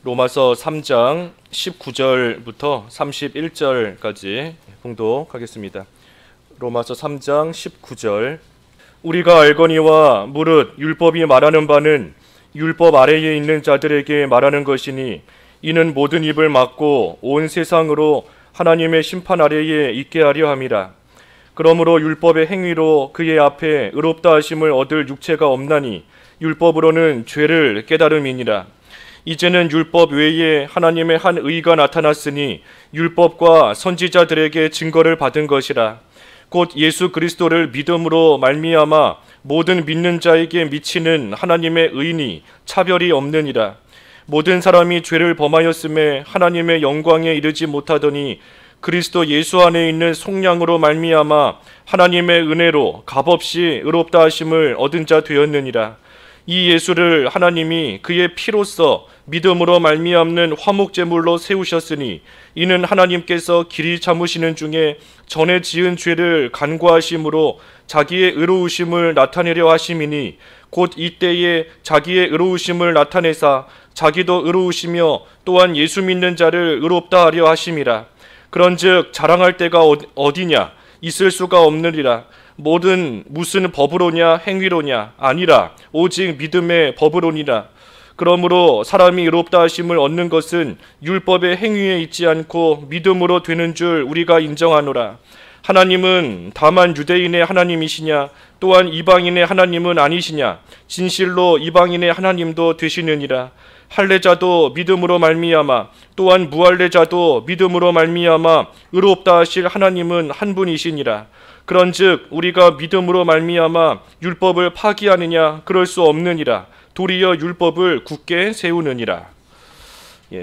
로마서 3장 19절부터 31절까지 봉독하겠습니다. 로마서 3장 19절. 우리가 알거니와 무릇 율법이 말하는 바는 율법 아래에 있는 자들에게 말하는 것이니 이는 모든 입을 막고 온 세상으로 하나님의 심판 아래에 있게 하려 함이라. 그러므로 율법의 행위로 그의 앞에 의롭다 하심을 얻을 육체가 없나니 율법으로는 죄를 깨달음이니라. 이제는 율법 외에 하나님의 한 의가 나타났으니 율법과 선지자들에게 증거를 받은 것이라. 곧 예수 그리스도를 믿음으로 말미암아 모든 믿는 자에게 미치는 하나님의 의니 차별이 없느니라. 모든 사람이 죄를 범하였음에 하나님의 영광에 이르지 못하더니 그리스도 예수 안에 있는 속량으로 말미암아 하나님의 은혜로 값없이 의롭다 하심을 얻은 자 되었느니라. 이 예수를 하나님이 그의 피로써 믿음으로 말미암는 화목제물로 세우셨으니 이는 하나님께서 길이 참으시는 중에 전에 지은 죄를 간과하심으로 자기의 의로우심을 나타내려 하심이니 곧 이때에 자기의 의로우심을 나타내사 자기도 의로우시며 또한 예수 믿는 자를 의롭다 하려 하심이라. 그런즉 자랑할 때가 어디냐? 있을 수가 없느니라. 무슨 법으로냐 행위로냐? 아니라 오직 믿음의 법으로니라. 그러므로 사람이 의롭다 하심을 얻는 것은 율법의 행위에 있지 않고 믿음으로 되는 줄 우리가 인정하노라. 하나님은 다만 유대인의 하나님이시냐? 또한 이방인의 하나님은 아니시냐? 진실로 이방인의 하나님도 되시느니라. 할례자도 믿음으로 말미암아 또한 무할례자도 믿음으로 말미암아 의롭다 하실 하나님은 한 분이시니라. 그런즉 우리가 믿음으로 말미암아 율법을 파기하느냐? 그럴 수 없느니라. 도리어 율법을 굳게 세우느니라.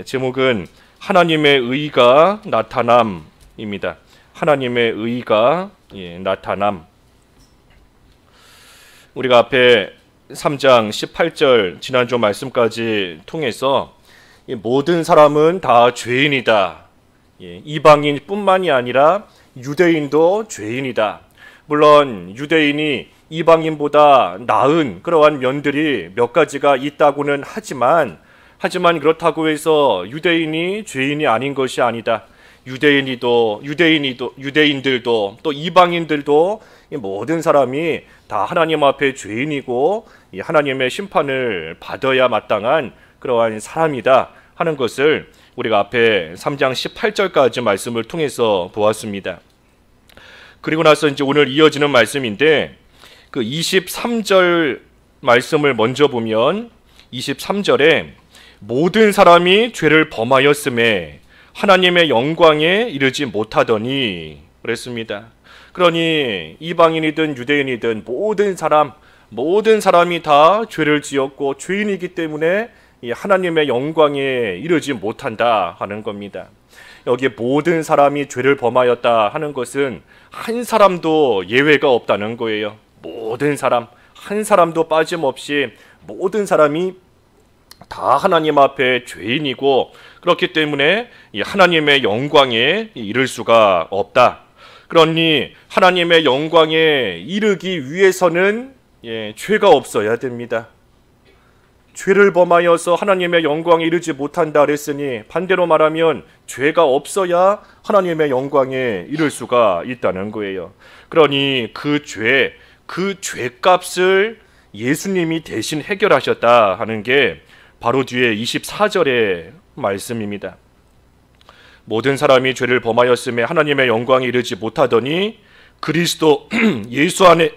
제목은 하나님의 의가 나타남입니다. 하나님의 의가 나타남. 우리가 앞에 3장 18절 지난주 말씀까지 통해서 모든 사람은 다 죄인이다. 이방인뿐만이 아니라 유대인도 죄인이다. 물론 유대인이 이방인보다 나은 그러한 면들이 몇 가지가 있다고는 하지만 그렇다고 해서 유대인이 죄인이 아닌 것이 아니다. 유대인들도 또 이방인들도 모든 사람이 다 하나님 앞에 죄인이고 하나님의 심판을 받아야 마땅한 그러한 사람이다 하는 것을 우리가 앞에 3장 18절까지 말씀을 통해서 보았습니다. 그리고 나서 이제 오늘 이어지는 말씀인데 그 23절 말씀을 먼저 보면 23절에 모든 사람이 죄를 범하였음에 하나님의 영광에 이르지 못하더니 그랬습니다. 그러니 이방인이든 유대인이든 모든 사람이 다 죄를 지었고 죄인이기 때문에 하나님의 영광에 이르지 못한다 하는 겁니다. 여기에 모든 사람이 죄를 범하였다 하는 것은 한 사람도 예외가 없다는 거예요. 모든 사람, 한 사람도 빠짐없이 모든 사람이 다 하나님 앞에 죄인이고 그렇기 때문에 하나님의 영광에 이를 수가 없다. 그러니 하나님의 영광에 이르기 위해서는 죄가 없어야 됩니다. 죄를 범하여서 하나님의 영광에 이르지 못한다 그랬으니 반대로 말하면 죄가 없어야 하나님의 영광에 이를 수가 있다는 거예요. 그러니 그 죄값을 예수님이 대신 해결하셨다 하는 게 바로 뒤에 24절의 말씀입니다. 모든 사람이 죄를 범하였음에 하나님의 영광에 이르지 못하더니 그리스도 예수 안에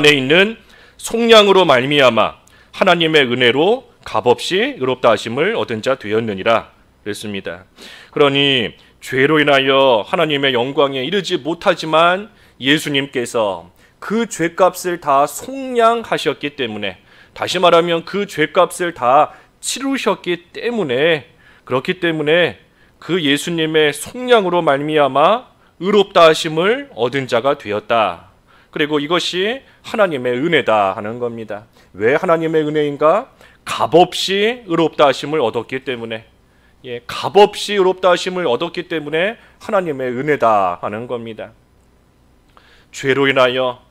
있는 속량으로 말미암아 하나님의 은혜로 값없이 의롭다 하심을 얻은 자 되었느니라 그랬습니다. 그러니 죄로 인하여 하나님의 영광에 이르지 못하지만 예수님께서 그 죄값을 다 속량하셨기 때문에, 다시 말하면 그 죄값을 다 치르셨기 때문에, 그렇기 때문에 그 예수님의 속량으로 말미암아 의롭다 하심을 얻은 자가 되었다. 그리고 이것이 하나님의 은혜다 하는 겁니다. 왜 하나님의 은혜인가? 값없이 의롭다 하심을 얻었기 때문에, 값없이 의롭다 하심을 얻었기 때문에 하나님의 은혜다 하는 겁니다. 죄로 인하여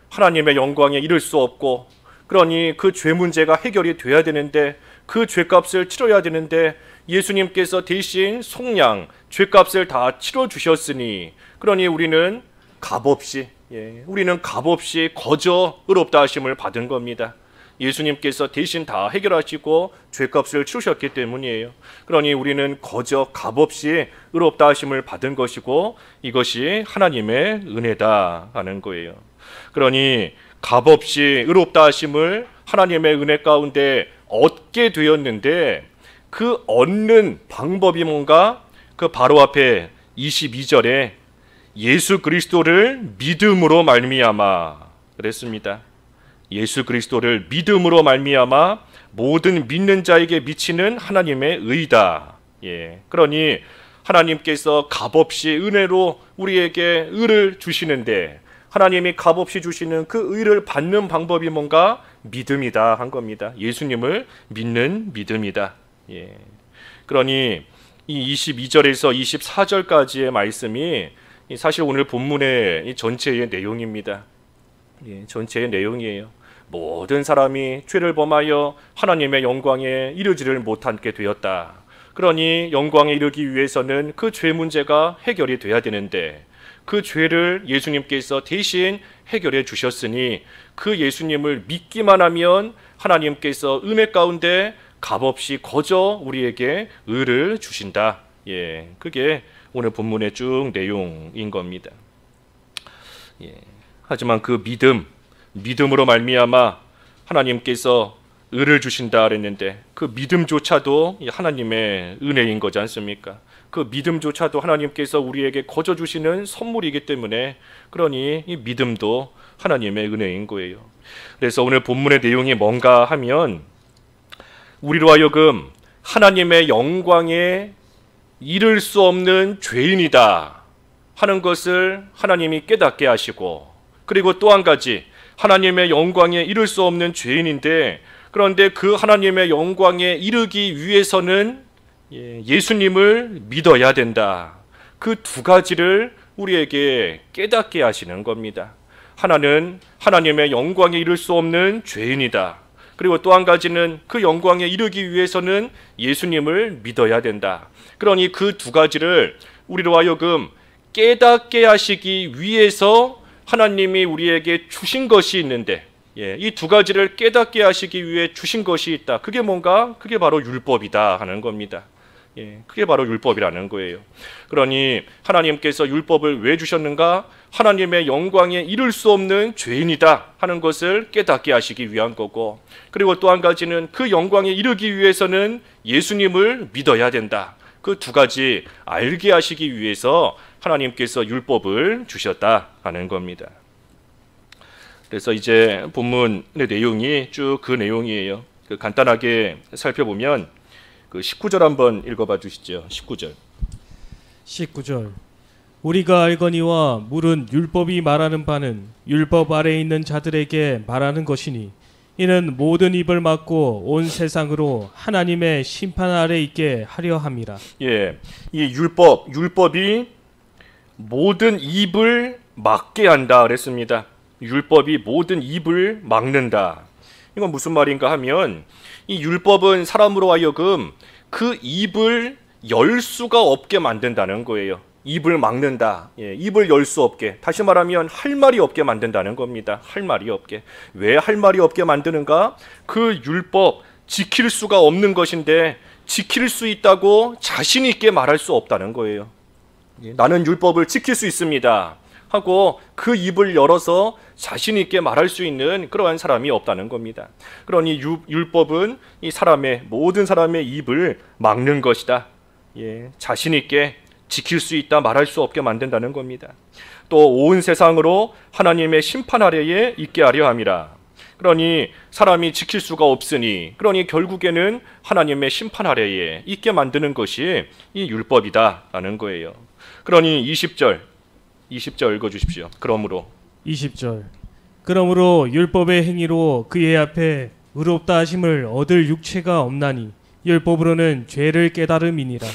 하나님의 영광에 이를 수 없고, 그러니 그 죄 문제가 해결이 돼야 되는데 그 죄값을 치러야 되는데 예수님께서 대신 속량 죄값을 다 치러 주셨으니 그러니 우리는 값없이 우리는 값없이 거저 의롭다 하심을 받은 겁니다. 예수님께서 대신 다 해결하시고 죄값을 치르셨기 때문이에요. 그러니 우리는 거저 값없이 의롭다 하심을 받은 것이고 이것이 하나님의 은혜다 하는 거예요. 그러니 값없이 의롭다 하심을 하나님의 은혜 가운데 얻게 되었는데 그 얻는 방법이 뭔가? 그 바로 앞에 22절에 예수 그리스도를 믿음으로 말미암아 그랬습니다. 예수 그리스도를 믿음으로 말미암아 모든 믿는 자에게 미치는 하나님의 의다. 그러니 하나님께서 값없이 은혜로 우리에게 의를 주시는데 하나님이 값없이 주시는 그 의를 받는 방법이 뭔가? 믿음이다 한 겁니다. 예수님을 믿는 믿음이다. 그러니 이 22절에서 24절까지의 말씀이 사실 오늘 본문의 전체의 내용입니다. 전체의 내용이에요. 모든 사람이 죄를 범하여 하나님의 영광에 이르지를 못하게 되었다. 그러니 영광에 이르기 위해서는 그 죄 문제가 해결이 돼야 되는데 그 죄를 예수님께서 대신 해결해 주셨으니 그 예수님을 믿기만 하면 하나님께서 은혜 가운데 값없이 거저 우리에게 의를 주신다. 그게 오늘 본문의 쭉 내용인 겁니다. 하지만 그 믿음으로 말미암아 하나님께서 의를 주신다 그랬는데 그 믿음조차도 하나님의 은혜인 거지 않습니까? 그 믿음조차도 하나님께서 우리에게 거저 주시는 선물이기 때문에 그러니 이 믿음도 하나님의 은혜인 거예요. 그래서 오늘 본문의 내용이 뭔가 하면 우리로 하여금 하나님의 영광에 이를 수 없는 죄인이다 하는 것을 하나님이 깨닫게 하시고 그리고 또 한 가지 하나님의 영광에 이를 수 없는 죄인인데 그런데 그 하나님의 영광에 이르기 위해서는 예수님을 믿어야 된다. 그 두 가지를 우리에게 깨닫게 하시는 겁니다. 하나는 하나님의 영광에 이를 수 없는 죄인이다. 그리고 또 한 가지는 그 영광에 이르기 위해서는 예수님을 믿어야 된다. 그러니 그 두 가지를 우리로 하여금 깨닫게 하시기 위해서 하나님이 우리에게 주신 것이 있는데 이 두 가지를 깨닫게 하시기 위해 주신 것이 있다. 그게 뭔가? 그게 바로 율법이다 하는 겁니다. 그게 바로 율법이라는 거예요. 그러니 하나님께서 율법을 왜 주셨는가? 하나님의 영광에 이를 수 없는 죄인이다 하는 것을 깨닫게 하시기 위한 거고 그리고 또 한 가지는 그 영광에 이르기 위해서는 예수님을 믿어야 된다. 그 두 가지 알게 하시기 위해서 하나님께서 율법을 주셨다 하는 겁니다. 그래서 이제 본문의 내용이 쭉 그 내용이에요. 간단하게 살펴보면 그 19절 한번 읽어봐 주시죠. 19절. 우리가 알거니와 물은 율법이 말하는 바는 율법 아래에 있는 자들에게 말하는 것이니 이는 모든 입을 막고 온 세상으로 하나님의 심판 아래 있게 하려 함이라. 이 율법이 모든 입을 막게 한다 그랬습니다. 율법이 모든 입을 막는다. 이건 무슨 말인가 하면 이 율법은 사람으로 하여금 그 입을 열 수가 없게 만든다는 거예요. 입을 막는다. 입을 열 수 없게. 다시 말하면 할 말이 없게 만든다는 겁니다. 할 말이 없게. 왜 할 말이 없게 만드는가? 그 율법 지킬 수가 없는 것인데 지킬 수 있다고 자신 있게 말할 수 없다는 거예요. 나는 율법을 지킬 수 있습니다 하고 그 입을 열어서 자신 있게 말할 수 있는 그러한 사람이 없다는 겁니다. 그러니 율법은 이 모든 사람의 입을 막는 것이다. 자신 있게 지킬 수 있다 말할 수 없게 만든다는 겁니다. 또 온 세상으로 하나님의 심판 아래에 있게 하려 함이라. 그러니 사람이 지킬 수가 없으니 그러니 결국에는 하나님의 심판 아래에 있게 만드는 것이 이 율법이다라는 거예요. 그러니 20절 읽어주십시오. 그러므로 20절. 그러므로 율법의 행위로 그의 앞에 의롭다 하심을 얻을 육체가 없나니 율법으로는 죄를 깨달음이니라.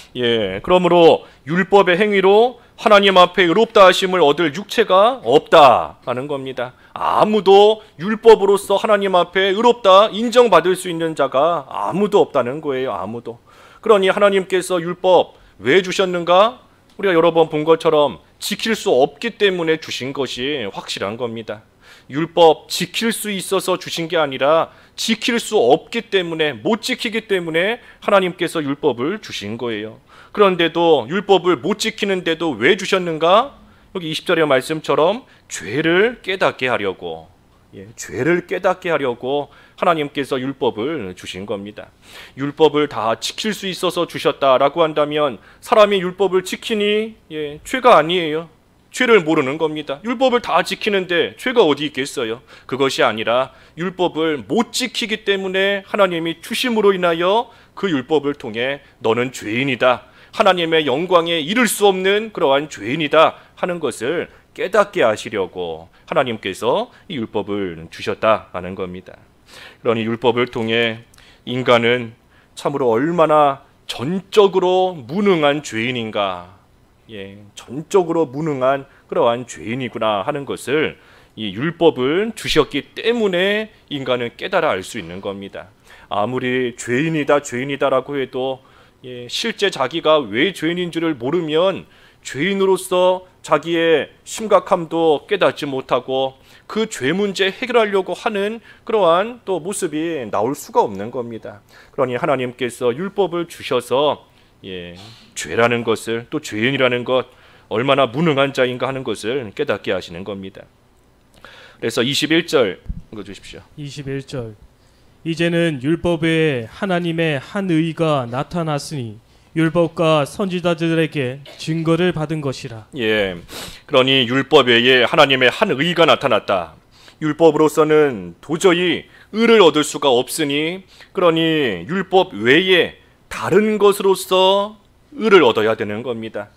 그러므로 율법의 행위로 하나님 앞에 의롭다 하심을 얻을 육체가 없다 하는 겁니다. 아무도 율법으로서 하나님 앞에 의롭다 인정받을 수 있는 자가 아무도 없다는 거예요. 아무도. 그러니 하나님께서 율법 왜 주셨는가? 우리가 여러 번 본 것처럼 지킬 수 없기 때문에 주신 것이 확실한 겁니다. 율법 지킬 수 있어서 주신 게 아니라 지킬 수 없기 때문에, 못 지키기 때문에 하나님께서 율법을 주신 거예요. 그런데도 율법을 못 지키는데도 왜 주셨는가? 여기 20절의 말씀처럼 죄를 깨닫게 하려고, 죄를 깨닫게 하려고 하나님께서 율법을 주신 겁니다. 율법을 다 지킬 수 있어서 주셨다라고 한다면 사람이 율법을 지키니 죄가 아니에요. 죄를 모르는 겁니다. 율법을 다 지키는데 죄가 어디 있겠어요? 그것이 아니라 율법을 못 지키기 때문에 하나님이 주심으로 인하여 그 율법을 통해 너는 죄인이다, 하나님의 영광에 이를 수 없는 그러한 죄인이다 하는 것을 깨닫게 하시려고 하나님께서 이 율법을 주셨다는 겁니다. 그러니 율법을 통해 인간은 참으로 얼마나 전적으로 무능한 죄인인가, 전적으로 무능한 그러한 죄인이구나 하는 것을 이 율법을 주셨기 때문에 인간은 깨달아 알 수 있는 겁니다. 아무리 죄인이다라고 해도 실제 자기가 왜 죄인인 줄을 모르면 죄인으로서 자기의 심각함도 깨닫지 못하고 그 죄 문제 해결하려고 하는 그러한 또 모습이 나올 수가 없는 겁니다. 그러니 하나님께서 율법을 주셔서 죄라는 것을, 또 죄인이라는 것, 얼마나 무능한 자인가 하는 것을 깨닫게 하시는 겁니다. 그래서 21절 읽어주십시오. 21절. 이제는 율법 외에 하나님의 한 의가 나타났으니 율법과 선지자들에게 증거를 받은 것이라. 그러니 율법 외에 하나님의 한 의가 나타났다. 율법으로서는 도저히 의를 얻을 수가 없으니, 그러니 율법 외에 다른 것으로서 의를 얻어야 되는 겁니다.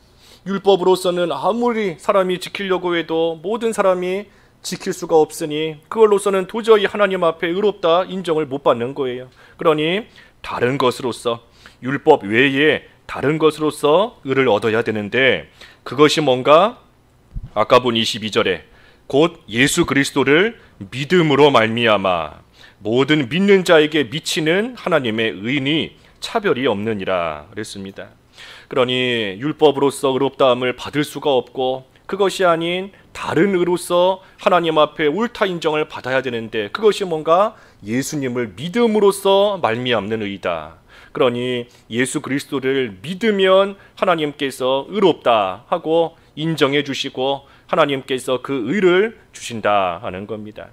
율법으로서는 아무리 사람이 지키려고 해도 모든 사람이 지킬 수가 없으니 그걸로서는 도저히 하나님 앞에 의롭다 인정을 못 받는 거예요. 그러니 다른 것으로서, 율법 외에 다른 것으로서 의를 얻어야 되는데, 그것이 뭔가? 아까 본 22절에 곧 예수 그리스도를 믿음으로 말미암아 모든 믿는 자에게 미치는 하나님의 의인이 차별이 없느니라 그랬습니다. 그러니 율법으로서 의롭다함을 받을 수가 없고, 그것이 아닌 다른 의로서 하나님 앞에 옳다 인정을 받아야 되는데, 그것이 뭔가? 예수님을 믿음으로써 말미암는 의이다. 그러니 예수 그리스도를 믿으면 하나님께서 의롭다 하고 인정해 주시고 하나님께서 그 의를 주신다 하는 겁니다.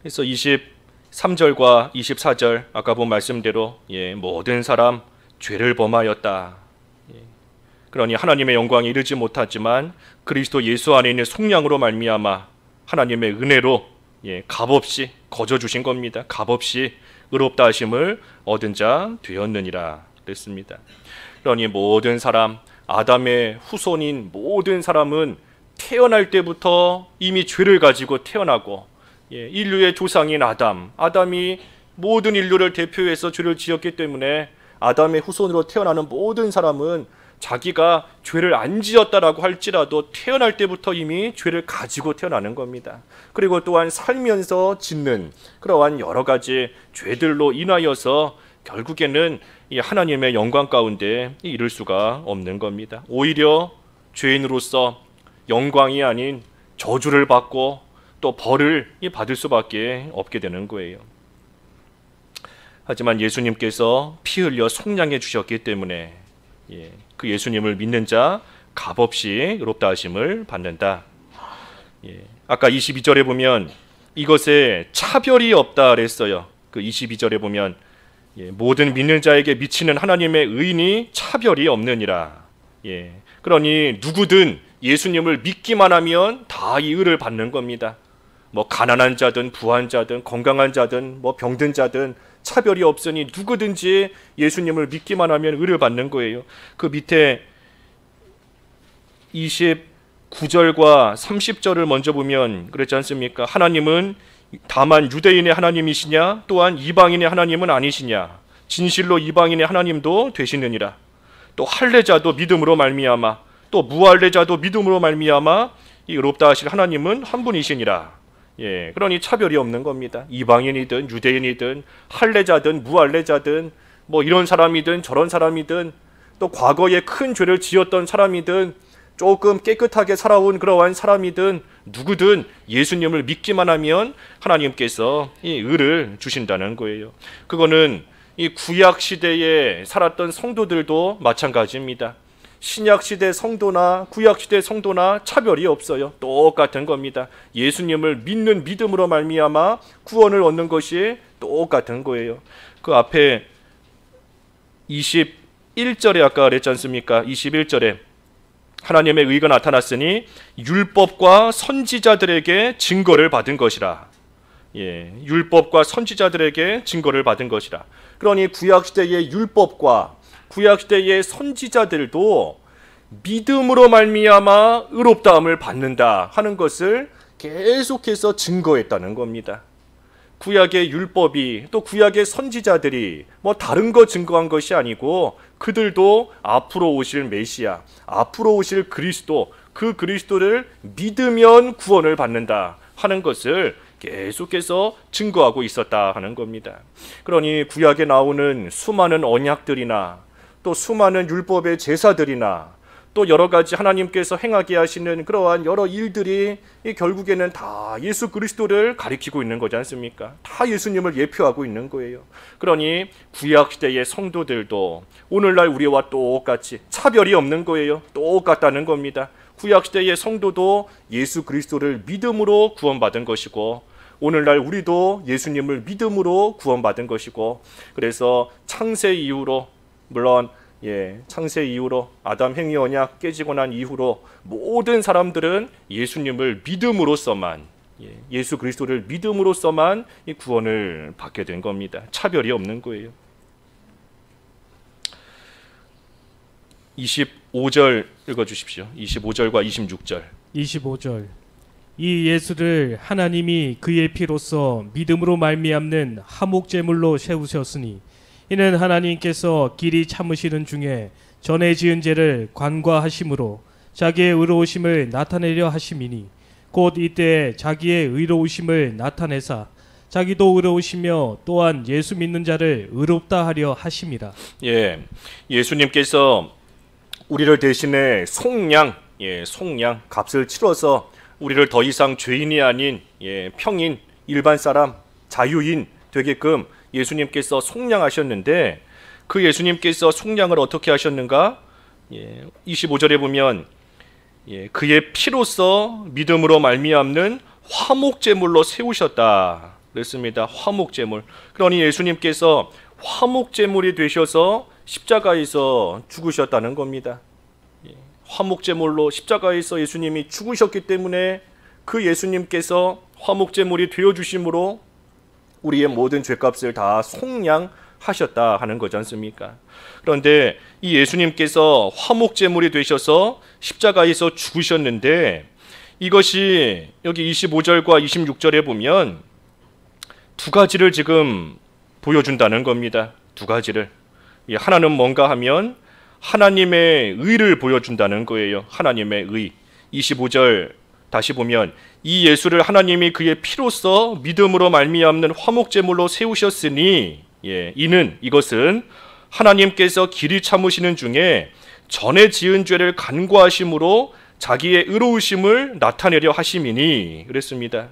그래서 23절과 24절 아까 본 말씀대로 모든 사람 죄를 범하였다. 그러니 하나님의 영광에 이르지 못하지만 그리스도 예수 안에 있는 속량으로 말미암아 하나님의 은혜로 값없이 거저 주신 겁니다. 값없이 의롭다 하심을 얻은 자 되었느니라 그랬습니다. 그러니 모든 사람, 아담의 후손인 모든 사람은 태어날 때부터 이미 죄를 가지고 태어나고, 인류의 조상인 아담이 모든 인류를 대표해서 죄를 지었기 때문에 아담의 후손으로 태어나는 모든 사람은 자기가 죄를 안 지었다라고 할지라도 태어날 때부터 이미 죄를 가지고 태어나는 겁니다. 그리고 또한 살면서 짓는 그러한 여러 가지 죄들로 인하여서 결국에는 이 하나님의 영광 가운데 이를 수가 없는 겁니다. 오히려 죄인으로서 영광이 아닌 저주를 받고 또 벌을 받을 수밖에 없게 되는 거예요. 하지만 예수님께서 피 흘려 속량해 주셨기 때문에 그 예수님을 믿는 자 값없이 의롭다 하심을 받는다. 아까 22절에 보면 이것에 차별이 없다 그랬어요. 그 22절에 보면 모든 믿는 자에게 미치는 하나님의 의인이 차별이 없느니라. 그러니 누구든 예수님을 믿기만 하면 다 이 의를 받는 겁니다. 뭐 가난한 자든 부한 자든 건강한 자든 뭐 병든 자든 차별이 없으니 누구든지 예수님을 믿기만 하면 의를 받는 거예요. 그 밑에 29절과 30절을 먼저 보면 그렇지 않습니까? 하나님은 다만 유대인의 하나님이시냐? 또한 이방인의 하나님은 아니시냐? 진실로 이방인의 하나님도 되시느니라. 또 할례자도 믿음으로 말미암아, 또 무할례자도 믿음으로 말미암아 이 의롭다 하실 하나님은 한 분이시니라. 예, 그러니 차별이 없는 겁니다. 이방인이든 유대인이든 할례자든 무할례자든 뭐 이런 사람이든 저런 사람이든 또 과거에 큰 죄를 지었던 사람이든 조금 깨끗하게 살아온 그러한 사람이든 누구든 예수님을 믿기만 하면 하나님께서 이 의를 주신다는 거예요. 그거는 이 구약 시대에 살았던 성도들도 마찬가지입니다. 신약 시대 성도나 구약 시대 성도나 차별이 없어요. 똑같은 겁니다. 예수님을 믿는 믿음으로 말미암아 구원을 얻는 것이 똑같은 거예요. 그 앞에 21절에 아까 그랬지 않습니까? 21절에 하나님의 의가 나타났으니 율법과 선지자들에게 증거를 받은 것이라. 예, 율법과 선지자들에게 증거를 받은 것이라. 그러니 구약시대의 율법과 구약시대의 선지자들도 믿음으로 말미암아 의롭다함을 받는다 하는 것을 계속해서 증거했다는 겁니다. 구약의 율법이 또 구약의 선지자들이 뭐 다른 거 증거한 것이 아니고 그들도 앞으로 오실 메시아, 앞으로 오실 그리스도, 그 그리스도를 믿으면 구원을 받는다 하는 것을 계속해서 증거하고 있었다 하는 겁니다. 그러니 구약에 나오는 수많은 언약들이나 또 수많은 율법의 제사들이나 또 여러 가지 하나님께서 행하게 하시는 그러한 여러 일들이 결국에는 다 예수 그리스도를 가리키고 있는 거지 않습니까? 다 예수님을 예표하고 있는 거예요. 그러니 구약시대의 성도들도 오늘날 우리와 똑같이 차별이 없는 거예요. 똑같다는 겁니다. 구약시대의 성도도 예수 그리스도를 믿음으로 구원받은 것이고 오늘날 우리도 예수님을 믿음으로 구원받은 것이고 그래서 창세 이후로 물론 창세 이후로 아담 행위 언약 깨지고 난 이후로 모든 사람들은 예수님을 믿음으로써만 예수 그리스도를 믿음으로써만 이 구원을 받게 된 겁니다. 차별이 없는 거예요. 25절 읽어주십시오. 25절과 26절. 25절. 이 예수를 하나님이 그의 피로써 믿음으로 말미암는 화목제물로 세우셨으니 이는 하나님께서 길이 참으시는 중에 전에 지은 죄를 관과하심으로 자기의 의로우심을 나타내려 하심이니 곧 이때 자기의 의로우심을 나타내사 자기도 의로우시며 또한 예수 믿는 자를 의롭다 하려 하심이라. 예, 예수님께서 우리를 대신에 속량 값을 치러서 우리를 더 이상 죄인이 아닌 평인 일반 사람 자유인 되게끔 예수님께서 속량하셨는데 그 예수님께서 속량을 어떻게 하셨는가? 25절에 보면 그의 피로써 믿음으로 말미암는 화목제물로 세우셨다 그랬습니다. 화목제물. 그러니 예수님께서 화목제물이 되셔서 십자가에서 죽으셨다는 겁니다. 화목제물로 십자가에서 예수님이 죽으셨기 때문에 그 예수님께서 화목제물이 되어주심으로 우리의 모든 죄값을 다 속량하셨다 하는 거지 않습니까? 그런데 이 예수님께서 화목제물이 되셔서 십자가에서 죽으셨는데 이것이 여기 25절과 26절에 보면 두 가지를 지금 보여준다는 겁니다. 두 가지를. 하나는 뭔가 하면 하나님의 의를 보여준다는 거예요. 하나님의 의. 25절 다시 보면 이 예수를 하나님이 그의 피로써 믿음으로 말미암는 화목제물로 세우셨으니 이것은 하나님께서 길이 참으시는 중에 전에 지은 죄를 간과하심으로 자기의 의로우심을 나타내려 하심이니 그랬습니다.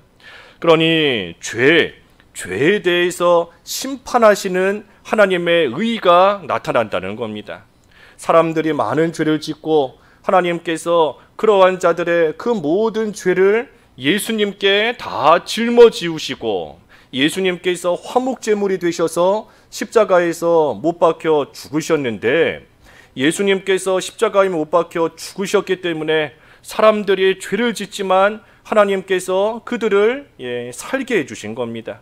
그러니 죄에 대해서 심판하시는 하나님의 의가 나타난다는 겁니다. 사람들이 많은 죄를 짓고 하나님께서 그러한 자들의 그 모든 죄를 예수님께 다 짊어지우시고 예수님께서 화목제물이 되셔서 십자가에서 못 박혀 죽으셨는데 예수님께서 십자가에 못 박혀 죽으셨기 때문에 사람들이 죄를 짓지만 하나님께서 그들을 살게 해주신 겁니다.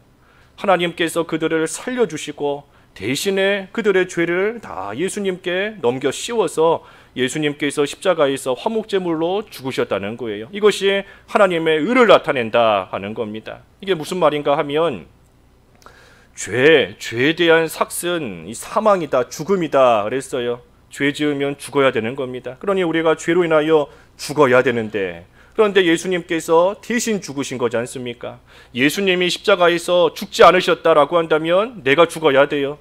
하나님께서 그들을 살려주시고 대신에 그들의 죄를 다 예수님께 넘겨 씌워서 예수님께서 십자가에서 화목제물로 죽으셨다는 거예요. 이것이 하나님의 의를 나타낸다 하는 겁니다. 이게 무슨 말인가 하면 죄에 대한 삭은 이 사망이다, 죽음이다 그랬어요. 죄 지으면 죽어야 되는 겁니다. 그러니 우리가 죄로 인하여 죽어야 되는데, 그런데 예수님께서 대신 죽으신 거지 않습니까? 예수님이 십자가에서 죽지 않으셨다라고 한다면 내가 죽어야 돼요.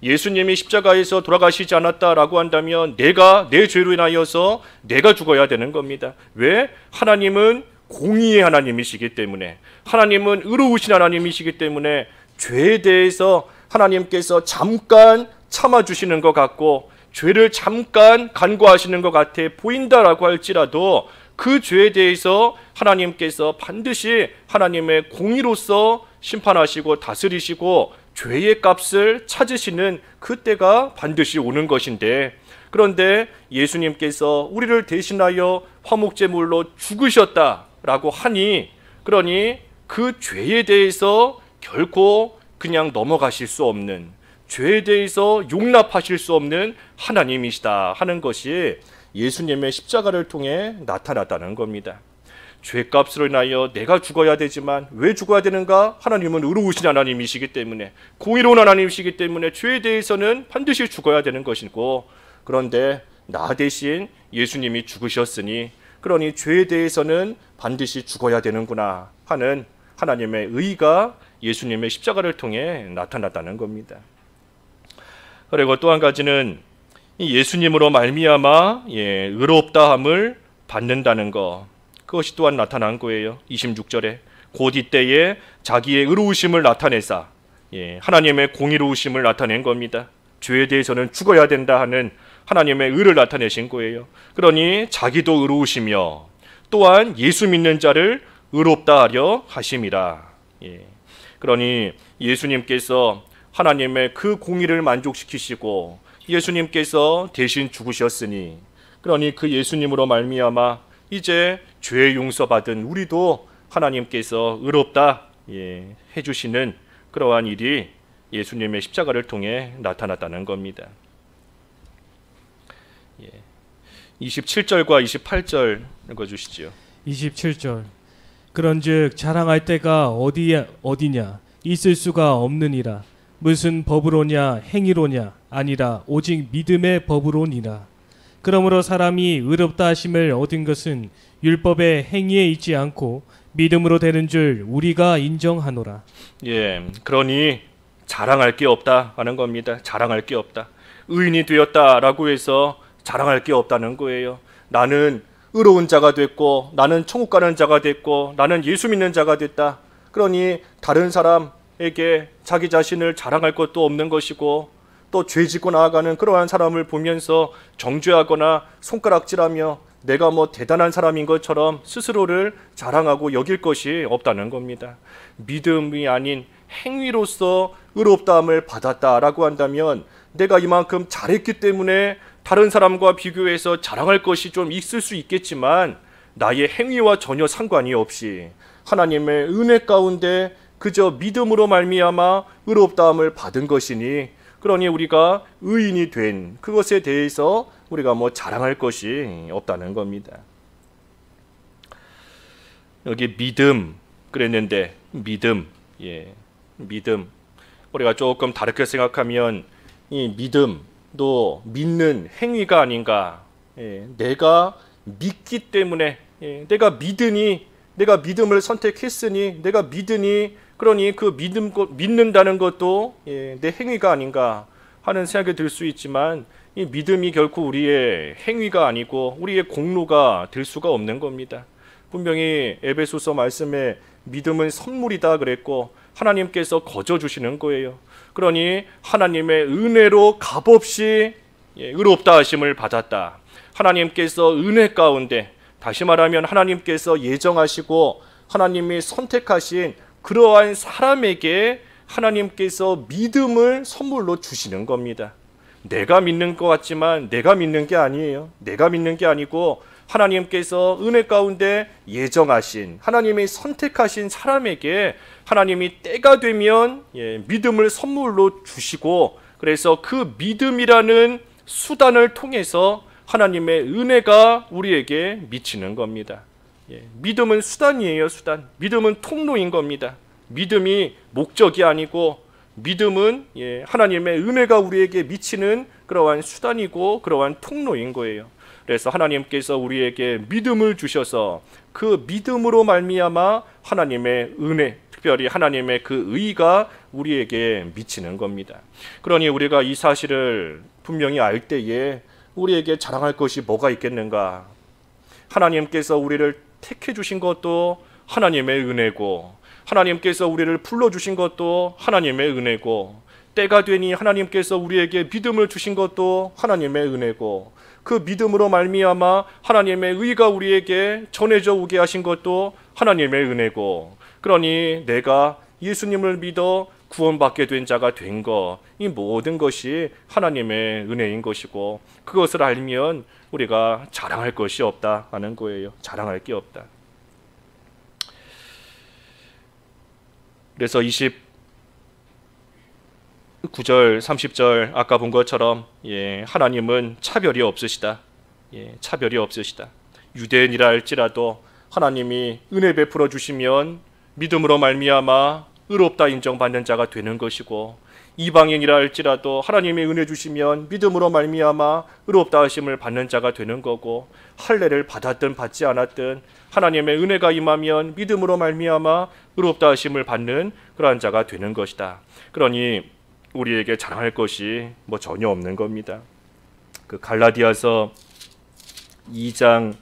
예수님이 십자가에서 돌아가시지 않았다라고 한다면 내가 내 죄로 인하여서 내가 죽어야 되는 겁니다. 왜? 하나님은 공의의 하나님이시기 때문에, 하나님은 의로우신 하나님이시기 때문에 죄에 대해서 하나님께서 잠깐 참아주시는 것 같고 죄를 잠깐 간과하시는 것 같아 보인다라고 할지라도 그 죄에 대해서 하나님께서 반드시 하나님의 공의로서 심판하시고 다스리시고 죄의 값을 찾으시는 그때가 반드시 오는 것인데, 그런데 예수님께서 우리를 대신하여 화목제물로 죽으셨다라고 하니, 그러니 그 죄에 대해서 결코 그냥 넘어가실 수 없는, 죄에 대해서 용납하실 수 없는 하나님이시다 하는 것이 예수님의 십자가를 통해 나타났다는 겁니다. 죄값으로 인하여 내가 죽어야 되지만 왜 죽어야 되는가? 하나님은 의로우신 하나님이시기 때문에, 공의로운 하나님이시기 때문에 죄에 대해서는 반드시 죽어야 되는 것이고, 그런데 나 대신 예수님이 죽으셨으니 그러니 죄에 대해서는 반드시 죽어야 되는구나 하는 하나님의 의가 예수님의 십자가를 통해 나타났다는 겁니다. 그리고 또 한 가지는 이 예수님으로 말미암아 의롭다함을 받는다는 것, 그것이 또한 나타난 거예요. 26절에 곧 이때에 자기의 의로우심을 나타내사 하나님의 공의로우심을 나타낸 겁니다. 죄에 대해서는 죽어야 된다 하는 하나님의 의를 나타내신 거예요. 그러니 자기도 의로우시며 또한 예수 믿는 자를 의롭다 하려 하심이라. 그러니 예수님께서 하나님의 그 공의를 만족시키시고 예수님께서 대신 죽으셨으니, 그러니 그 예수님으로 말미암아 이제 죄 용서받은 우리도 하나님께서 의롭다 해주시는 그러한 일이 예수님의 십자가를 통해 나타났다는 겁니다. 27절과 28절 읽어주시죠. 27절 그런즉 자랑할 때가 어디냐 있을 수가 없느니라. 무슨 법으로냐 행위로냐 아니라 오직 믿음의 법으로니라. 그러므로 사람이 의롭다 하심을 얻은 것은 율법의 행위에 있지 않고 믿음으로 되는 줄 우리가 인정하노라. 그러니 자랑할 게 없다 하는 겁니다. 자랑할 게 없다. 의인이 되었다라고 해서 자랑할 게 없다는 거예요. 나는 의로운 자가 됐고, 나는 천국 가는 자가 됐고, 나는 예수 믿는 자가 됐다. 그러니 다른 사람에게 자기 자신을 자랑할 것도 없는 것이고, 또 죄 짓고 나아가는 그러한 사람을 보면서 정죄하거나 손가락질하며 내가 대단한 사람인 것처럼 스스로를 자랑하고 여길 것이 없다는 겁니다. 믿음이 아닌 행위로서 의롭다함을 받았다라고 한다면 내가 이만큼 잘했기 때문에 다른 사람과 비교해서 자랑할 것이 좀 있을 수 있겠지만 나의 행위와 전혀 상관이 없이 하나님의 은혜 가운데 그저 믿음으로 말미암아 의롭다함을 받은 것이니, 그러니 우리가 의인이 된 그것에 대해서 우리가 자랑할 것이 없다는 겁니다. 여기 믿음 그랬는데 믿음 우리가 조금 다르게 생각하면 이 믿음도 믿는 행위가 아닌가. 내가 믿기 때문에 내가 믿으니, 내가 믿음을 선택했으니 내가 믿으니, 그러니 그 믿는다는 것도 내 행위가 아닌가 하는 생각이 들 수 있지만, 이 믿음이 결코 우리의 행위가 아니고 우리의 공로가 될 수가 없는 겁니다. 분명히 에베소서 말씀에 믿음은 선물이다 그랬고 하나님께서 거저 주시는 거예요. 그러니 하나님의 은혜로 값없이 의롭다 하심을 받았다. 하나님께서 은혜 가운데, 다시 말하면 하나님께서 예정하시고 하나님이 선택하신 그러한 사람에게 하나님께서 믿음을 선물로 주시는 겁니다. 내가 믿는 것 같지만 내가 믿는 게 아니에요. 내가 믿는 게 아니고 하나님께서 은혜 가운데 예정하신, 하나님이 선택하신 사람에게 하나님이 때가 되면 믿음을 선물로 주시고, 그래서 그 믿음이라는 수단을 통해서 하나님의 은혜가 우리에게 미치는 겁니다. 믿음은 수단이에요. 수단. 믿음은 통로인 겁니다. 믿음이 목적이 아니고 믿음은 하나님의 은혜가 우리에게 미치는 그러한 수단이고 그러한 통로인 거예요. 그래서 하나님께서 우리에게 믿음을 주셔서 그 믿음으로 말미암아 하나님의 은혜, 특별히 하나님의 그 의가 우리에게 미치는 겁니다. 그러니 우리가 이 사실을 분명히 알 때에 우리에게 자랑할 것이 뭐가 있겠는가? 하나님께서 우리를 택해 주신 것도 하나님의 은혜고, 하나님께서 우리를 불러주신 것도 하나님의 은혜고, 때가 되니 하나님께서 우리에게 믿음을 주신 것도 하나님의 은혜고, 그 믿음으로 말미암아 하나님의 의가 우리에게 전해져 오게 하신 것도 하나님의 은혜고, 그러니 내가 예수님을 믿어 구원받게 된 자가 된 것, 이 모든 것이 하나님의 은혜인 것이고, 그것을 알면 우리가 자랑할 것이 없다 하는 거예요. 자랑할 게 없다. 그래서 29절 30절 아까 본 것처럼 하나님은 차별이 없으시다. 차별이 없으시다. 유대인이라 할지라도 하나님이 은혜 베풀어 주시면 믿음으로 말미암아 의롭다 인정받는 자가 되는 것이고, 이방인이라 할지라도 하나님이 은혜 주시면 믿음으로 말미암아 의롭다 하심을 받는 자가 되는 거고, 할례를 받았든 받지 않았든 하나님의 은혜가 임하면 믿음으로 말미암아 의롭다 하심을 받는 그러한 자가 되는 것이다. 그러니 우리에게 자랑할 것이 전혀 없는 겁니다. 그 갈라디아서 2장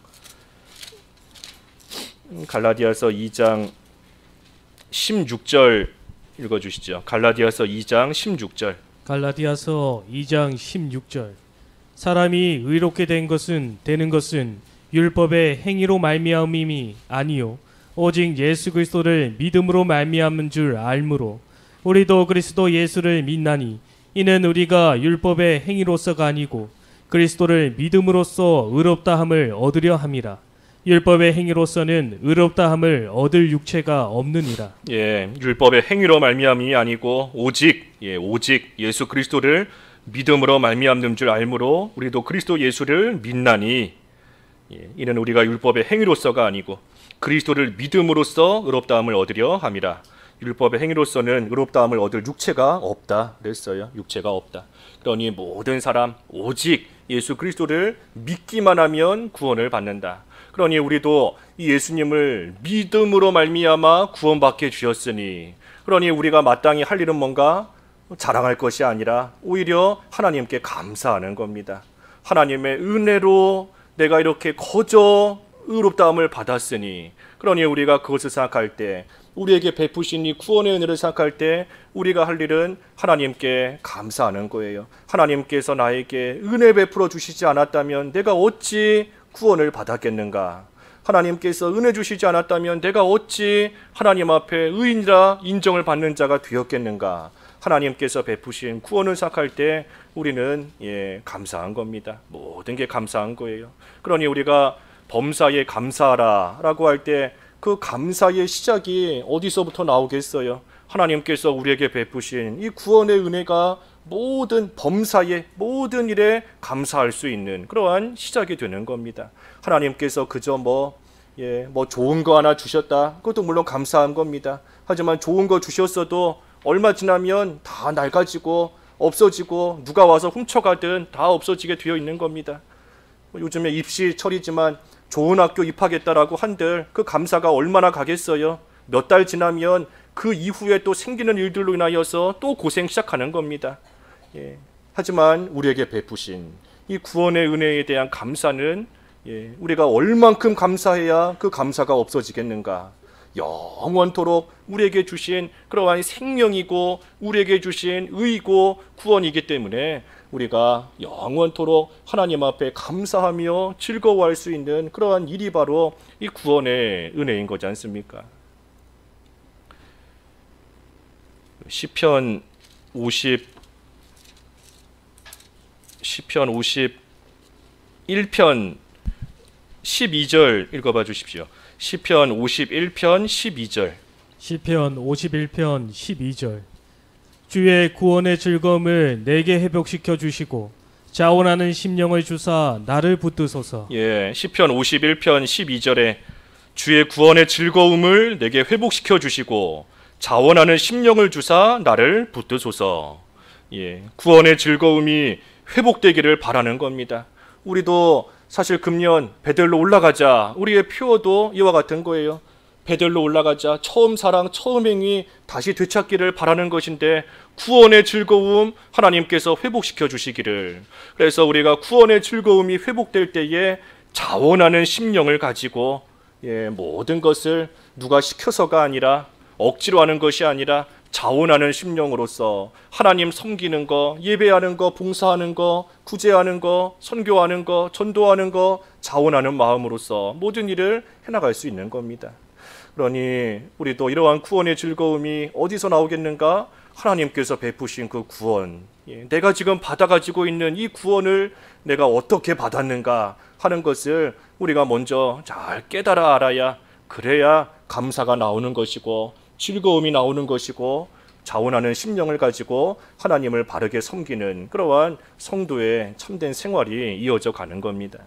16절 읽어주시죠. 갈라디아서 2장 16절. 갈라디아서 2장 16절. 사람이 의롭게 되는 것은 율법의 행위로 말미암음이 아니요 오직 예수 그리스도를 믿음으로 말미암은 줄 알므로 우리도 그리스도 예수를 믿나니 이는 우리가 율법의 행위로서가 아니고 그리스도를 믿음으로써 의롭다함을 얻으려 함이라. 율법의 행위로서는 의롭다함을 얻을 육체가 없느니라. 율법의 행위로 말미암이 아니고 오직 예수 그리스도를 믿음으로 말미암는 줄 알므로 우리도 그리스도 예수를 믿나니 이는 우리가 율법의 행위로서가 아니고 그리스도를 믿음으로써 의롭다함을 얻으려 함이라. 율법의 행위로서는 의롭다함을 얻을 육체가 없다 그랬어요. 육체가 없다. 그러니 모든 사람 오직 예수 그리스도를 믿기만 하면 구원을 받는다. 그러니 우리도 이 예수님을 믿음으로 말미암아 구원받게 주셨으니, 그러니 우리가 마땅히 할 일은 뭔가 자랑할 것이 아니라 오히려 하나님께 감사하는 겁니다. 하나님의 은혜로 내가 이렇게 거저 의롭다함을 받았으니, 그러니 우리가 그것을 생각할 때, 우리에게 베푸신 이 구원의 은혜를 생각할 때 우리가 할 일은 하나님께 감사하는 거예요. 하나님께서 나에게 은혜 베풀어 주시지 않았다면 내가 어찌 구원을 받았겠는가? 하나님께서 은혜 주시지 않았다면 내가 어찌 하나님 앞에 의인이라 인정을 받는 자가 되었겠는가? 하나님께서 베푸신 구원을 생각할 때 우리는 감사한 겁니다. 모든 게 감사한 거예요. 그러니 우리가 범사에 감사하라 라고 할 때 그 감사의 시작이 어디서부터 나오겠어요? 하나님께서 우리에게 베푸신 이 구원의 은혜가 모든 범사에 모든 일에 감사할 수 있는 그러한 시작이 되는 겁니다. 하나님께서 그저 좋은 거 하나 주셨다, 그것도 물론 감사한 겁니다. 하지만 좋은 거 주셨어도 얼마 지나면 다 낡아지고 없어지고 누가 와서 훔쳐가든 다 없어지게 되어 있는 겁니다. 요즘에 입시철이지만 좋은 학교 입학했다라고 한들 그 감사가 얼마나 가겠어요? 몇 달 지나면 그 이후에 또 생기는 일들로 인하여서 또 고생 시작하는 겁니다. 하지만 우리에게 베푸신 이 구원의 은혜에 대한 감사는 우리가 얼만큼 감사해야 그 감사가 없어지겠는가? 영원토록 우리에게 주신 그러한 생명이고 우리에게 주신 의이고 구원이기 때문에 우리가 영원토록 하나님 앞에 감사하며 즐거워할 수 있는 그러한 일이 바로 이 구원의 은혜인 거지 않습니까? 시편 51편 12절 읽어봐 주십시오. 시편 51편 12절. 시편 51편 12절. 주의 구원의 즐거움을 내게 회복시켜 주시고 자원하는 심령을 주사 나를 붙드소서. 시편 51편 12절에 주의 구원의 즐거움을 내게 회복시켜 주시고 자원하는 심령을 주사 나를 붙드소서. 구원의 즐거움이 회복되기를 바라는 겁니다. 우리도 사실 금년 베델로 올라가자 우리의 표어도 이와 같은 거예요. 베델로 올라가자, 처음 사랑, 처음 행위 다시 되찾기를 바라는 것인데 구원의 즐거움 하나님께서 회복시켜 주시기를. 그래서 우리가 구원의 즐거움이 회복될 때에 자원하는 심령을 가지고 모든 것을 누가 시켜서가 아니라 억지로 하는 것이 아니라 자원하는 심령으로서 하나님 섬기는 거, 예배하는 거, 봉사하는 거, 구제하는 거, 선교하는 거, 전도하는 거, 자원하는 마음으로서 모든 일을 해나갈 수 있는 겁니다. 그러니 우리도 이러한 구원의 즐거움이 어디서 나오겠는가? 하나님께서 베푸신 그 구원, 내가 지금 받아가지고 있는 이 구원을 내가 어떻게 받았는가 하는 것을 우리가 먼저 잘 깨달아 알아야, 그래야 감사가 나오는 것이고 즐거움이 나오는 것이고 자원하는 심령을 가지고 하나님을 바르게 섬기는 그러한 성도의 참된 생활이 이어져 가는 겁니다.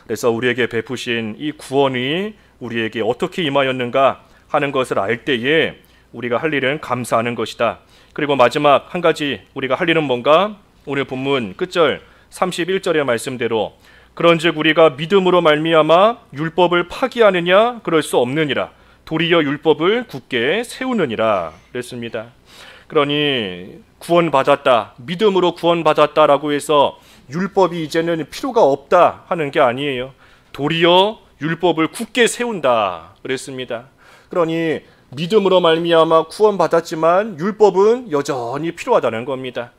그래서 우리에게 베푸신 이 구원이 우리에게 어떻게 임하였는가 하는 것을 알 때에 우리가 할 일은 감사하는 것이다. 그리고 마지막 한 가지 우리가 할 일은 뭔가? 오늘 본문 끝절 31절의 말씀대로 그런즉 우리가 믿음으로 말미암아 율법을 파기하느냐? 그럴 수 없느니라. 도리어 율법을 굳게 세우느니라 그랬습니다. 그러니 구원받았다, 믿음으로 구원받았다라고 해서 율법이 이제는 필요가 없다 하는 게 아니에요. 도리어 율법을 굳게 세운다 그랬습니다. 그러니 믿음으로 말미암아 구원받았지만 율법은 여전히 필요하다는 겁니다.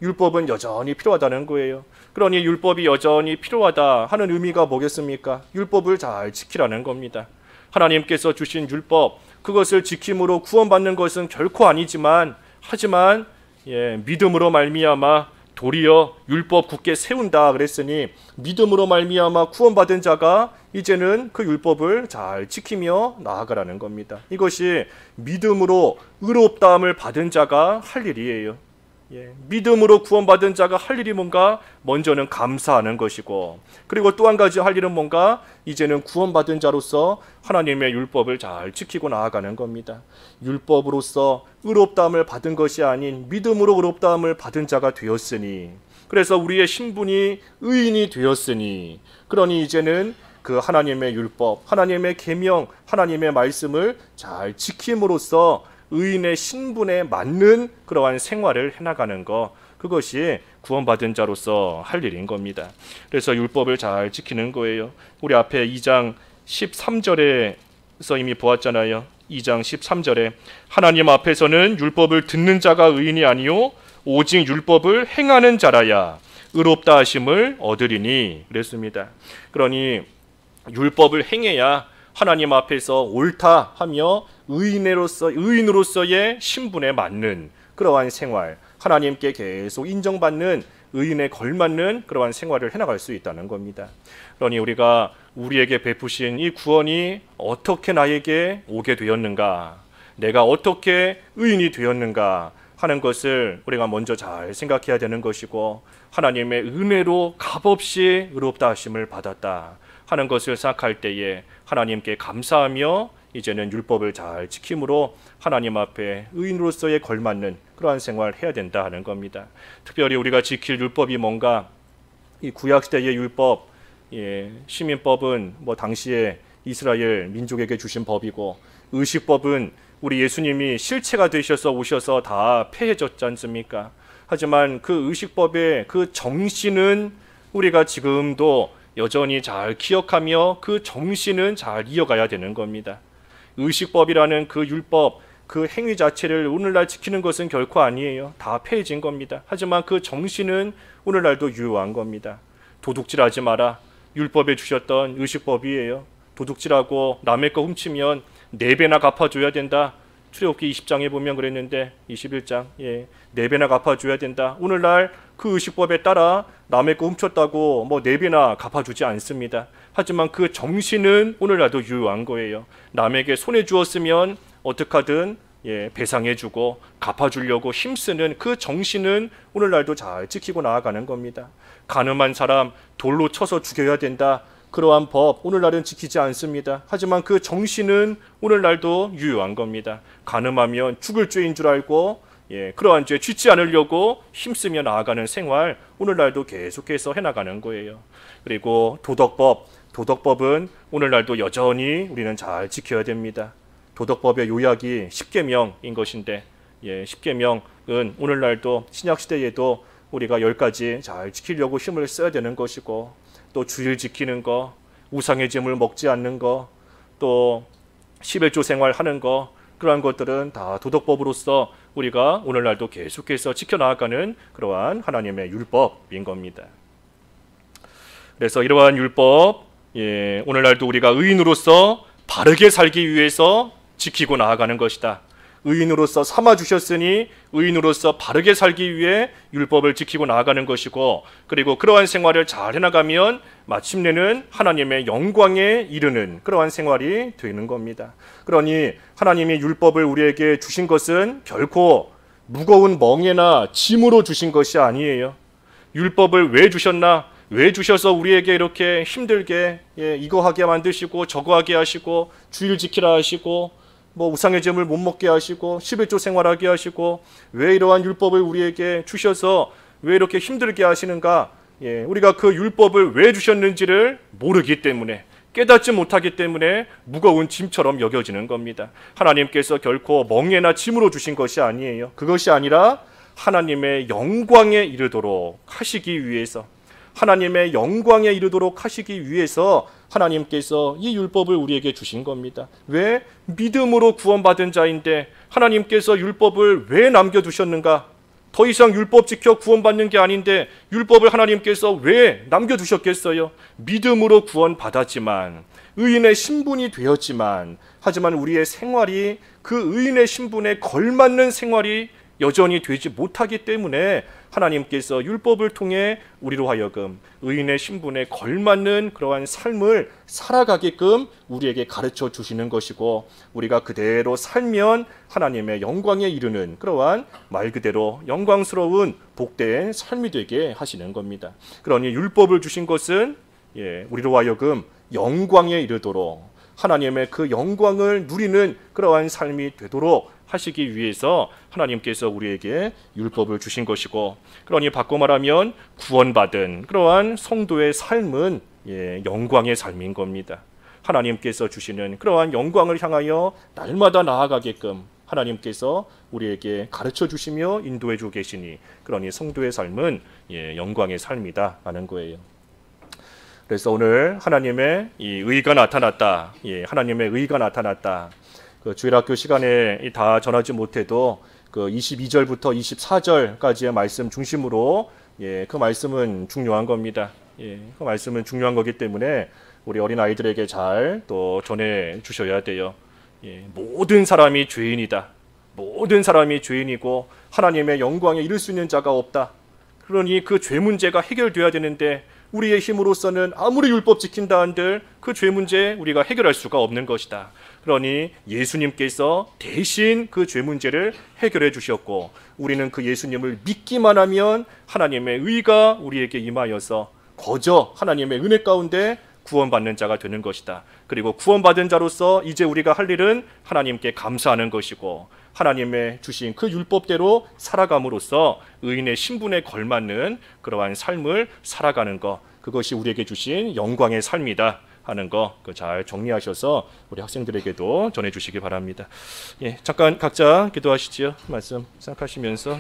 율법은 여전히 필요하다는 거예요. 그러니 율법이 여전히 필요하다 하는 의미가 뭐겠습니까? 율법을 잘 지키라는 겁니다. 하나님께서 주신 율법, 그것을 지킴으로 구원받는 것은 결코 아니지만, 하지만 믿음으로 말미암아 도리어 율법 굳게 세운다 그랬으니 믿음으로 말미암아 구원받은 자가 이제는 그 율법을 잘 지키며 나아가라는 겁니다. 이것이 믿음으로 의롭다함을 받은 자가 할 일이에요. 믿음으로 구원받은 자가 할 일이 뭔가? 먼저는 감사하는 것이고, 그리고 또 한 가지 할 일은 뭔가? 이제는 구원받은 자로서 하나님의 율법을 잘 지키고 나아가는 겁니다. 율법으로서 의롭다함을 받은 것이 아닌 믿음으로 의롭다함을 받은 자가 되었으니, 그래서 우리의 신분이 의인이 되었으니, 그러니 이제는 그 하나님의 율법, 하나님의 계명, 하나님의 말씀을 잘 지킴으로써 의인의 신분에 맞는 그러한 생활을 해나가는 것, 그것이 구원받은 자로서 할 일인 겁니다. 그래서 율법을 잘 지키는 거예요. 우리 앞에 2장 13절에서 이미 보았잖아요. 2장 13절에 하나님 앞에서는 율법을 듣는 자가 의인이 아니요 오직 율법을 행하는 자라야 의롭다 하심을 얻으리니 그랬습니다. 그러니 율법을 행해야 하나님 앞에서 옳다 하며 의인으로서의 신분에 맞는 그러한 생활, 하나님께 계속 인정받는 의인에 걸맞는 그러한 생활을 해나갈 수 있다는 겁니다. 그러니 우리가 우리에게 베푸신 이 구원이 어떻게 나에게 오게 되었는가, 내가 어떻게 의인이 되었는가 하는 것을 우리가 먼저 잘 생각해야 되는 것이고, 하나님의 은혜로 값없이 의롭다 하심을 받았다 하는 것을 생각할 때에 하나님께 감사하며 이제는 율법을 잘 지킴으로 하나님 앞에 의인으로서의 걸맞는 그러한 생활을 해야 된다 하는 겁니다. 특별히 우리가 지킬 율법이 뭔가? 이 구약시대의 율법, 시민법은 당시에 이스라엘 민족에게 주신 법이고, 의식법은 우리 예수님이 실체가 되셔서 오셔서 다 폐해졌지 않습니까? 하지만 그 의식법의 그 정신은 우리가 지금도 여전히 잘 기억하며 그 정신은 잘 이어가야 되는 겁니다. 의식법이라는 그 율법, 그 행위 자체를 오늘날 지키는 것은 결코 아니에요. 다 폐해진 겁니다. 하지만 그 정신은 오늘날도 유효한 겁니다. 도둑질하지 마라, 율법에 주셨던 의식법이에요. 도둑질하고 남의 거 훔치면 4배나 갚아줘야 된다. 출애굽기 20장에 보면 그랬는데 21장 4배나 갚아줘야 된다. 오늘날 그 의식법에 따라 남의 거 훔쳤다고 4배나 갚아주지 않습니다. 하지만 그 정신은 오늘날도 유효한 거예요. 남에게 손해 주었으면 어떻게든 배상해주고 갚아주려고 힘쓰는 그 정신은 오늘날도 잘 지키고 나아가는 겁니다. 가늠한 사람 돌로 쳐서 죽여야 된다. 그러한 법 오늘날은 지키지 않습니다. 하지만 그 정신은 오늘날도 유효한 겁니다. 간음하면 죽을 죄인 줄 알고 그러한 죄 짓지 않으려고 힘쓰며 나아가는 생활 오늘날도 계속해서 해나가는 거예요. 그리고 도덕법은 오늘날도 여전히 우리는 잘 지켜야 됩니다. 도덕법의 요약이 십계명인 것인데 10계명은 오늘날도 신약시대에도 우리가 10가지 잘 지키려고 힘을 써야 되는 것이고, 또 주일 지키는 거, 우상의 제물 먹지 않는 거, 또 11조 생활하는 거, 그러한 것들은 다 도덕법으로서 우리가 오늘날도 계속해서 지켜나가는 그러한 하나님의 율법인 겁니다. 그래서 이러한 율법, 오늘날도 우리가 의인으로서 바르게 살기 위해서 지키고 나아가는 것이다. 의인으로서 삼아주셨으니 의인으로서 바르게 살기 위해 율법을 지키고 나아가는 것이고, 그리고 그러한 생활을 잘 해나가면 마침내는 하나님의 영광에 이르는 그러한 생활이 되는 겁니다. 그러니 하나님이 율법을 우리에게 주신 것은 결코 무거운 멍에나 짐으로 주신 것이 아니에요. 율법을 왜 주셨나? 왜 주셔서 우리에게 이렇게 힘들게 이거 하게 만드시고 저거 하게 하시고 주일 지키라 하시고 우상의 제물 못 먹게 하시고 11조 생활하게 하시고 왜 이러한 율법을 우리에게 주셔서 왜 이렇게 힘들게 하시는가? 우리가 그 율법을 왜 주셨는지를 모르기 때문에, 깨닫지 못하기 때문에 무거운 짐처럼 여겨지는 겁니다. 하나님께서 결코 멍에나 짐으로 주신 것이 아니에요. 그것이 아니라 하나님의 영광에 이르도록 하시기 위해서, 하나님의 영광에 이르도록 하시기 위해서 하나님께서 이 율법을 우리에게 주신 겁니다. 왜? 믿음으로 구원받은 자인데 하나님께서 율법을 왜 남겨두셨는가? 더 이상 율법 지켜 구원받는 게 아닌데 율법을 하나님께서 왜 남겨두셨겠어요? 믿음으로 구원받았지만, 의인의 신분이 되었지만, 하지만 우리의 생활이 그 의인의 신분에 걸맞는 생활이 여전히 되지 못하기 때문에 하나님께서 율법을 통해 우리로 하여금 의인의 신분에 걸맞는 그러한 삶을 살아가게끔 우리에게 가르쳐 주시는 것이고, 우리가 그대로 살면 하나님의 영광에 이르는 그러한 말 그대로 영광스러운 복된 삶이 되게 하시는 겁니다. 그러니 율법을 주신 것은 우리로 하여금 영광에 이르도록, 하나님의 그 영광을 누리는 그러한 삶이 되도록 하시기 위해서 하나님께서 우리에게 율법을 주신 것이고, 그러니 바꿔 말하면 구원받은 그러한 성도의 삶은 영광의 삶인 겁니다. 하나님께서 주시는 그러한 영광을 향하여 날마다 나아가게끔 하나님께서 우리에게 가르쳐 주시며 인도해 주고 계시니, 그러니 성도의 삶은 영광의 삶이다 하는 거예요. 그래서 오늘 하나님의 이 의가 나타났다, 하나님의 의가 나타났다. 그 주일학교 시간에 다 전하지 못해도 그 22절부터 24절까지의 말씀 중심으로 그 말씀은 중요한 겁니다. 그 말씀은 중요한 거기 때문에 우리 어린 아이들에게 잘 또 전해 주셔야 돼요. 모든 사람이 죄인이다. 모든 사람이 죄인이고 하나님의 영광에 이를 수 있는 자가 없다. 그러니 그 죄 문제가 해결돼야 되는데 우리의 힘으로서는 아무리 율법 지킨다 한들 그 죄 문제 우리가 해결할 수가 없는 것이다. 그러니 예수님께서 대신 그 죄 문제를 해결해 주셨고, 우리는 그 예수님을 믿기만 하면 하나님의 의가 우리에게 임하여서 거저 하나님의 은혜 가운데 구원받는 자가 되는 것이다. 그리고 구원받은 자로서 이제 우리가 할 일은 하나님께 감사하는 것이고, 하나님의 주신 그 율법대로 살아감으로써 의인의 신분에 걸맞는 그러한 삶을 살아가는 것, 그것이 우리에게 주신 영광의 삶이다 하는 거 잘 정리하셔서 우리 학생들에게도 전해주시기 바랍니다. 잠깐 각자 기도하시지요. 말씀 생각하시면서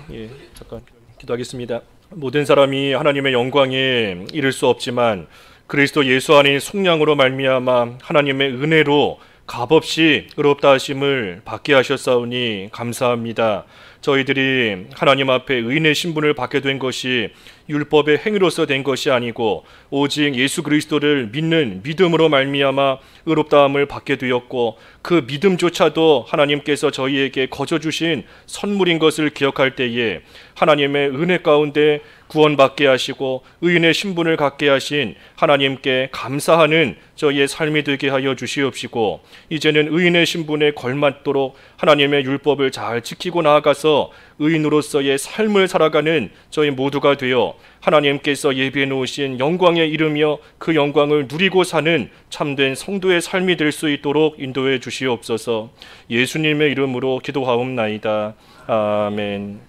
잠깐 기도하겠습니다. 모든 사람이 하나님의 영광에 이를 수 없지만 그리스도 예수 안에 속량으로 말미암아 하나님의 은혜로 값없이 의롭다 하심을 받게 하셨사오니 감사합니다. 저희들이 하나님 앞에 의인의 신분을 받게 된 것이 율법의 행위로서 된 것이 아니고 오직 예수 그리스도를 믿는 믿음으로 말미암아 의롭다함을 받게 되었고, 그 믿음조차도 하나님께서 저희에게 거저 주신 선물인 것을 기억할 때에 하나님의 은혜 가운데 구원받게 하시고 의인의 신분을 갖게 하신 하나님께 감사하는 저희의 삶이 되게 하여 주시옵시고, 이제는 의인의 신분에 걸맞도록 하나님의 율법을 잘 지키고 나아가서 의인으로서의 삶을 살아가는 저희 모두가 되어 하나님께서 예비해 놓으신 영광의 이름이여 그 영광을 누리고 사는 참된 성도의 삶이 될 수 있도록 인도해 주시옵소서. 예수님의 이름으로 기도하옵나이다. 아멘.